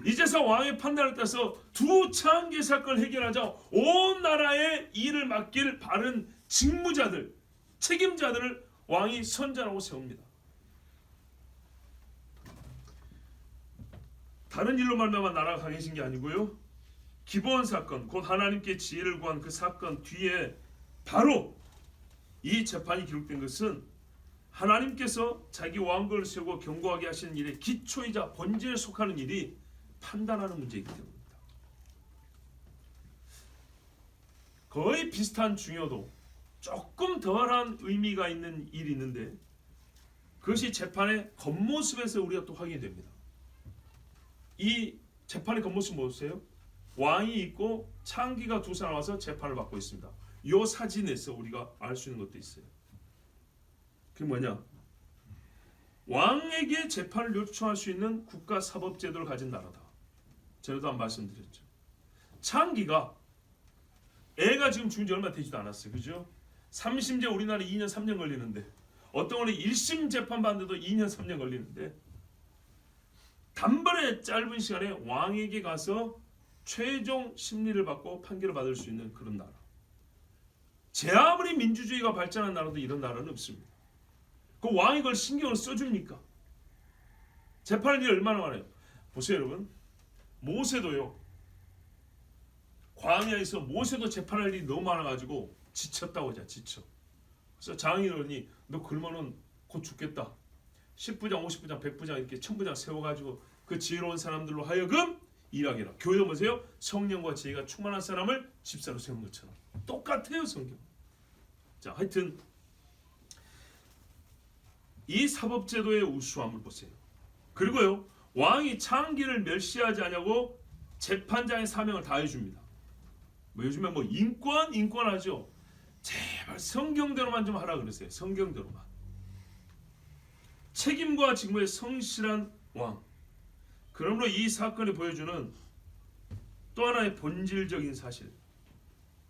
이제사 왕의 판단을 따라서 두 창계 사건을 해결하자 온 나라의 일을 맡길 바른 직무자들, 책임자들을 왕이 선전하고 세웁니다. 다른 일로 말미암아 나라가 강해진 게 아니고요. 기브온 사건, 곧 하나님께 지혜를 구한 그 사건 뒤에 바로 이 재판이 기록된 것은 하나님께서 자기 왕국을 세우고 견고하게 하시는 일의 기초이자 본질에 속하는 일이 판단하는 문제이기 때문입니다. 거의 비슷한 중요도, 조금 덜한 의미가 있는 일이 있는데 그것이 재판의 겉모습에서 우리가 또 확인이 됩니다. 이 재판의 겉모습 무엇이에요? 왕이 있고 창기가 두 사람 와서 재판을 받고 있습니다. 이 사진에서 우리가 알 수 있는 것도 있어요. 그게 뭐냐? 왕에게 재판을 요청할 수 있는 국가 사법 제도를 가진 나라다. 전에도 한 말씀드렸죠. 창기가 애가 지금 죽은 지 얼마 되지도 않았어요. 그죠? 3심제 우리나라 2년 3년 걸리는데 어떤 거는 1심 재판 받는데도 2년 3년 걸리는데 단번에 짧은 시간에 왕에게 가서 최종 심리를 받고 판결을 받을 수 있는 그런 나라. 제 아무리 민주주의가 발전한 나라도 이런 나라는 없습니다. 그 왕이 그걸 신경을 써줍니까? 재판할 일이 얼마나 많아요. 보세요 여러분. 모세도요. 광야에서 모세도 재판할 일이 너무 많아가지고 지쳤다고 하자. 지쳐. 그래서 장인어른이 너 그러면은 곧 죽겠다. 10부장, 50부장, 100부장 이렇게 1000부장 세워가지고 그 지혜로운 사람들로 하여금 일하게 해라. 교회도 보세요. 성령과 지혜가 충만한 사람을 집사로 세운 것처럼 똑같아요 성경. 자 하여튼 이 사법제도의 우수함을 보세요. 그리고요 왕이 창기를 멸시하지 않냐고 재판장의 사명을 다해줍니다. 뭐 요즘에 뭐 인권하죠. 제발 성경대로만 좀 하라 그러세요. 성경대로만. 책임과 직무에 성실한 왕. 그러므로 이 사건이 보여주는 또 하나의 본질적인 사실.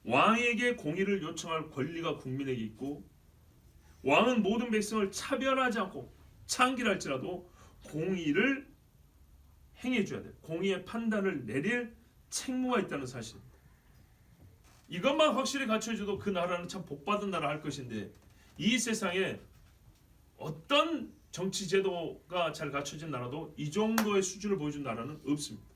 왕에게 공의를 요청할 권리가 국민에게 있고 왕은 모든 백성을 차별하지 않고 창기할지라도 공의를 행해줘야 돼요. 공의의 판단을 내릴 책무가 있다는 사실입니다. 이것만 확실히 갖춰줘도 그 나라는 참 복받은 나라 할 것인데 이 세상에 어떤 정치 제도가 잘 갖춰진 나라도 이 정도의 수준을 보여준 나라는 없습니다.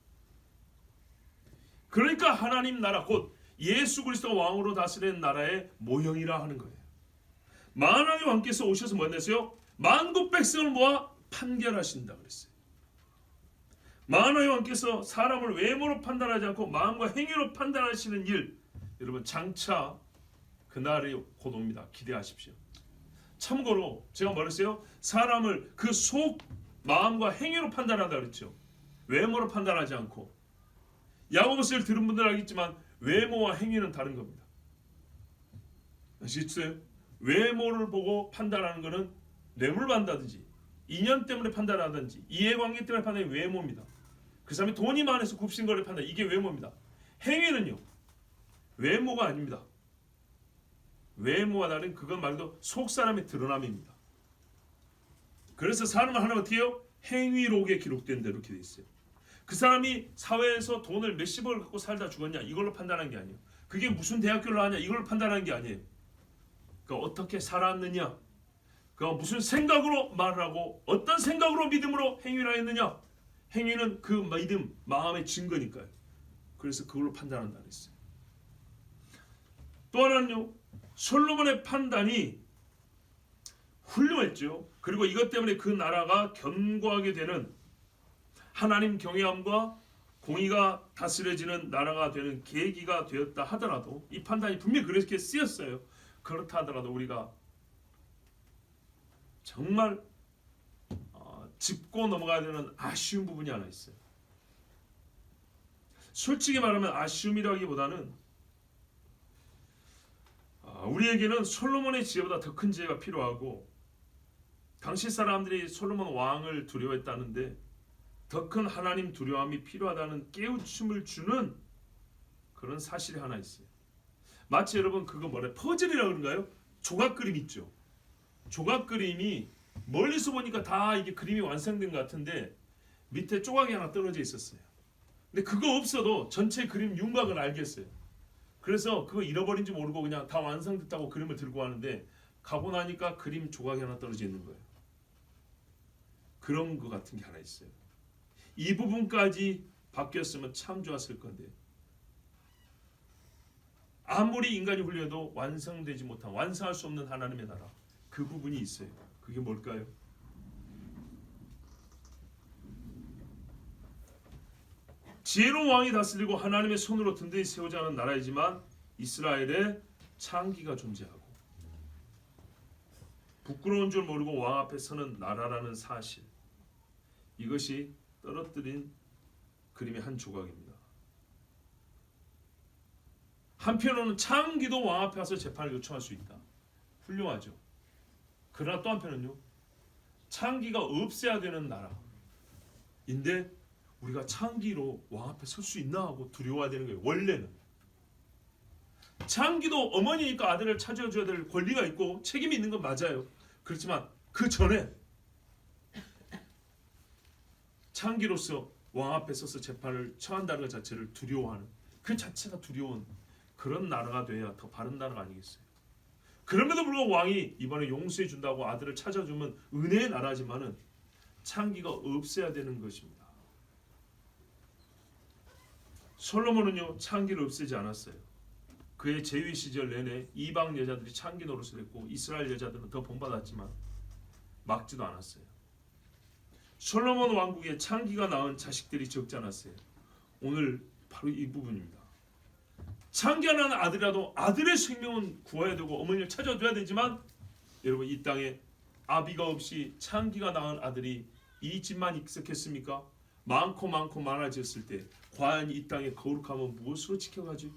그러니까 하나님 나라 곧 예수 그리스도 왕으로 다스리는 나라의 모형이라 하는 거예요. 만왕의 왕께서 오셔서 뭐 했어요? 만국 백성을 모아 판결하신다 그랬어요. 만왕의 왕께서 사람을 외모로 판단하지 않고 마음과 행위로 판단하시는 일, 여러분 장차 그날이 곧 옵니다. 기대하십시오. 참고로 제가 말했어요. 사람을 그 속 마음과 행위로 판단한다 그랬죠. 외모로 판단하지 않고. 야고보서를 들은 분들 알겠지만 외모와 행위는 다른 겁니다. 아시겠어요? 외모를 보고 판단하는 것은 뇌물 받는다든지 인연 때문에 판단하든지 이해관계 때문에 판단이 외모입니다. 그 사람이 돈이 많아서 굽신거리를 판단, 이게 외모입니다. 행위는요 외모가 아닙니다. 외모와 다른 그건 말도 속 사람의 드러남입니다. 그래서 사람을 하나면 어떻게 해요? 행위록에 기록된 대로 이렇게 돼 있어요. 그 사람이 사회에서 돈을 몇십억을 갖고 살다 죽었냐 이걸로 판단하는 게 아니에요. 그게 무슨 대학교를 나왔냐 이걸로 판단하는 게 아니에요. 그러니까 어떻게 살았느냐, 그러니까 무슨 생각으로 말을 하고 어떤 생각으로 믿음으로 행위를 했느냐. 행위는 그 믿음, 마음의 증거니까요. 그래서 그걸로 판단한다 그랬어요. 또 하나는요, 솔로몬의 판단이 훌륭했죠. 그리고 이것 때문에 그 나라가 견고하게 되는 하나님 경외함과 공의가 다스려지는 나라가 되는 계기가 되었다 하더라도 이 판단이 분명히 그렇게 쓰였어요. 그렇다 하더라도 우리가 정말 짚고 넘어가야 되는 아쉬운 부분이 하나 있어요. 솔직히 말하면 아쉬움이라기보다는 우리에게는 솔로몬의 지혜보다 더 큰 지혜가 필요하고 당시 사람들이 솔로몬 왕을 두려워했다는데 더 큰 하나님 두려움이 필요하다는 깨우침을 주는 그런 사실이 하나 있어요. 마치 여러분 그거 뭐래 퍼즐이라고 그런가요? 조각 그림 있죠. 조각 그림이 멀리서 보니까 다 이게 그림이 완성된 것 같은데 밑에 조각이 하나 떨어져 있었어요. 근데 그거 없어도 전체 그림 윤곽은 알겠어요. 그래서 그거 잃어버린지 모르고 그냥 다 완성됐다고 그림을 들고 가는데 가고 나니까 그림 조각이 하나 떨어져 있는 거예요. 그런 것 같은 게 하나 있어요. 이 부분까지 바뀌었으면 참 좋았을 건데 아무리 인간이 훈련해도 완성되지 못한 완성할 수 없는 하나님의 나라 그 부분이 있어요. 그게 뭘까요? 지혜로운 왕이 다스리고 하나님의 손으로 든든히 세우자 하는 나라이지만 이스라엘에 창기가 존재하고 부끄러운 줄 모르고 왕 앞에 서는 나라라는 사실, 이것이 떨어뜨린 그림의 한 조각입니다. 한편으로는 창기도 왕 앞에 와서 재판을 요청할 수 있다. 훌륭하죠. 그러나 또 한편은요, 창기가 없애야 되는 나라인데 우리가 창기로 왕 앞에 설 수 있나 하고 두려워야 되는 거예요. 원래는 창기도 어머니니까 아들을 찾아줘야 될 권리가 있고 책임이 있는 건 맞아요. 그렇지만 그 전에 창기로서 왕 앞에 서서 재판을 처한다는 것 자체를 두려워하는, 그 자체가 두려운 그런 나라가 돼야 더 바른 나라가 아니겠어요. 그럼에도 불구하고 왕이 이번에 용서해 준다고 아들을 찾아주면 은혜의 나라지만은 창기가 없애야 되는 것입니다. 솔로몬은요 창기를 없애지 않았어요. 그의 재위 시절 내내 이방 여자들이 창기 노릇을 했고 이스라엘 여자들은 더 본받았지만 막지도 않았어요. 솔로몬 왕국에 창기가 낳은 자식들이 적지 않았어요. 오늘 바로 이 부분입니다. 창기가 낳은 아들이라도 아들의 생명은 구해야 되고 어머니를 찾아줘야 되지만 여러분, 이 땅에 아비가 없이 창기가 낳은 아들이 이 집만 익숙했습니까? 많고 많아졌을 때 과연 이 땅의 거룩함은 무엇으로 지켜가지?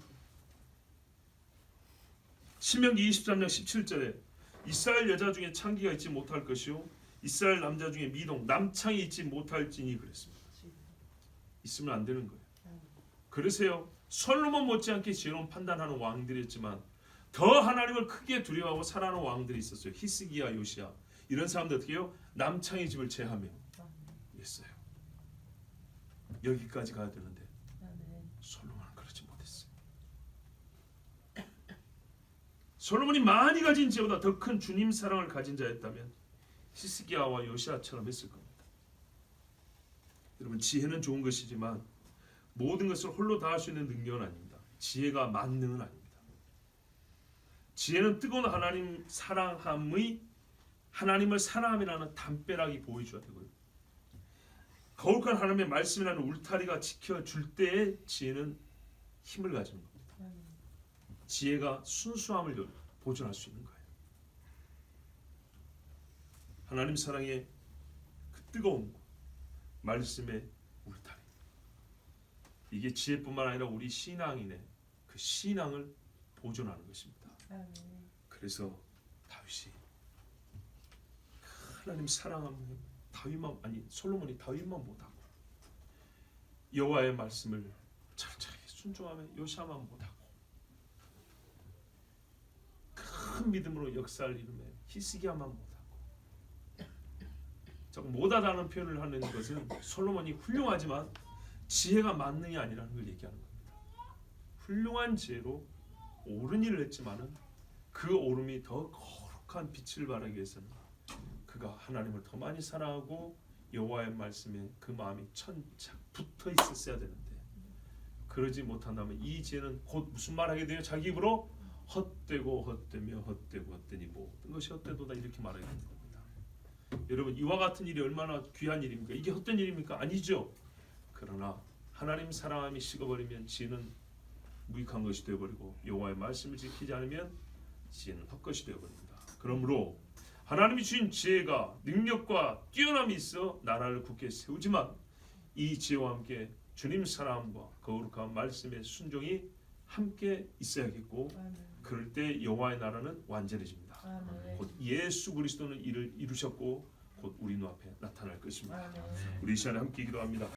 신명기 23장 17절에 이스라엘 여자 중에 창기가 있지 못할 것이요 이스라엘 남자 중에 미동 남창이 있지 못할지니 그랬습니다. 있으면 안 되는 거예요. 그러세요. 솔로몬 못지않게 지혜로운 판단하는 왕들이었지만 더 하나님을 크게 두려워하고 사랑하는 왕들이 있었어요. 히스기야, 요시야, 이런 사람들 어떻게 해요? 남창의 집을 제하며 했어요. 여기까지 가야 되는데 솔로몬은 그러지 못했어요. 솔로몬이 많이 가진 지혜보다 더 큰 주님 사랑을 가진 자였다면 히스기야와 요시야처럼 했을 겁니다. 여러분, 지혜는 좋은 것이지만 모든 것을 홀로 다 할 수 있는 능력은 아닙니다. 지혜가 만능은 아닙니다. 지혜는 뜨거운 하나님 사랑함의 하나님을 사랑함이라는 담벼락이 보여줘야 되고요. 거룩한 하나님의 말씀이라는 울타리가 지켜줄 때에 지혜는 힘을 가지는 겁니다. 지혜가 순수함을 보존할 수 있는 거예요. 하나님 사랑의 그 뜨거움, 말씀의 울타리, 이게 지혜뿐만 아니라 우리 신앙인의 그 신앙을 보존하는 것입니다. 그래서 다윗이 하나님 사랑하면 솔로몬이 다윗만 못하고 여호와의 말씀을 철저히 순종하면 요시야만 못하고 큰 믿음으로 역사를 이루면 히스기야만 못하고, 조금 못하다는 표현을 하는 것은 솔로몬이 훌륭하지만 지혜가 만능이 아니라는 걸 얘기하는 겁니다. 훌륭한 지혜로 옳은 일을 했지만은 그 옳음이 더 거룩한 빛을 발하기 위해서는 그가 하나님을 더 많이 사랑하고 여호와의 말씀에 그 마음이 천착 붙어 있었어야 되는데 그러지 못한다면 이 지혜는 곧 무슨 말하게 돼요? 자기 입으로 헛되고 헛되며 헛되고 헛되니 모든 것이 헛되도다 이렇게 말하게 되는 겁니다. 여러분, 이와 같은 일이 얼마나 귀한 일입니까? 이게 헛된 일입니까? 아니죠. 그러나 하나님 사랑함이 식어버리면 지혜는 무익한 것이 되어버리고 여호와의 말씀을 지키지 않으면 지혜는 헛것이 되어버립니다. 그러므로 하나님이 주신 지혜가 능력과 뛰어남이 있어 나라를 굳게 세우지만 이 지혜와 함께 주님 사랑함과 거룩한 말씀의 순종이 함께 있어야겠고 그럴 때 여호와의 나라는 완전해집니다. 곧 예수 그리스도는 이를 이루셨고 곧 우리 눈앞에 나타날 것입니다. 우리 이 시간에 함께 기도합니다.